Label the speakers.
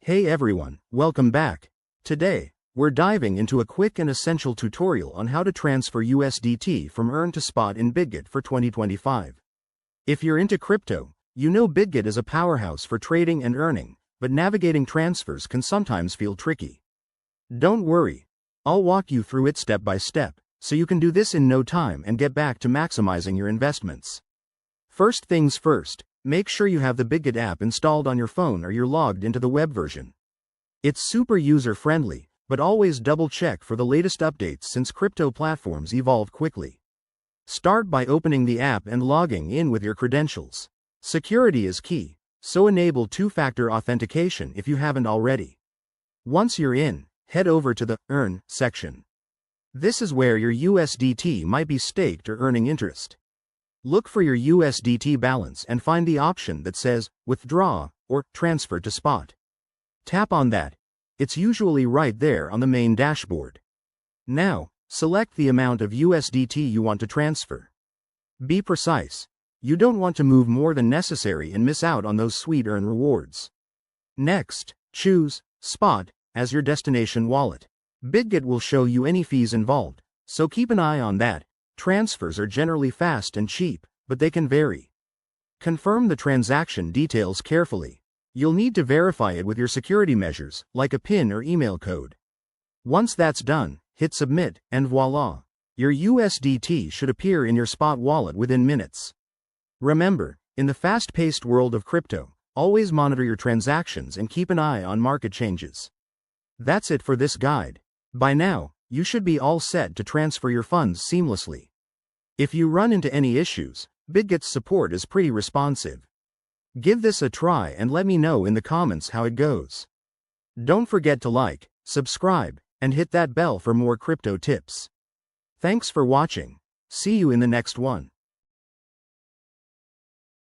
Speaker 1: Hey everyone, welcome back. Today, we're diving into a quick and essential tutorial on how to transfer USDT from earn to spot in Bitget for 2025. If you're into crypto, you know Bitget is a powerhouse for trading and earning, but navigating transfers can sometimes feel tricky. Don't worry, I'll walk you through it step by step, so you can do this in no time and get back to maximizing your investments. First things first, make sure you have the Bitget app installed on your phone or you're logged into the web version. It's super user-friendly, but always double-check for the latest updates since crypto platforms evolve quickly. Start by opening the app and logging in with your credentials. Security is key, so enable two-factor authentication if you haven't already. Once you're in, head over to the Earn section. This is where your USDT might be staked or earning interest. Look for your USDT balance and find the option that says Withdraw or Transfer to Spot. Tap on that. It's usually right there on the main dashboard. Now, select the amount of USDT you want to transfer. Be precise. You don't want to move more than necessary and miss out on those sweet earn rewards. Next, choose Spot as your destination wallet. Bitget will show you any fees involved, so keep an eye on that. Transfers are generally fast and cheap, but they can vary. Confirm the transaction details carefully. You'll need to verify it with your security measures, like a PIN or email code. Once that's done, hit Submit, and voila! Your USDT should appear in your spot wallet within minutes. Remember, in the fast-paced world of crypto, always monitor your transactions and keep an eye on market changes. That's it for this guide. By now, you should be all set to transfer your funds seamlessly. If you run into any issues, Bitget's support is pretty responsive. Give this a try and let me know in the comments how it goes. Don't forget to like, subscribe, and hit that bell for more crypto tips. Thanks for watching. See you in the next one.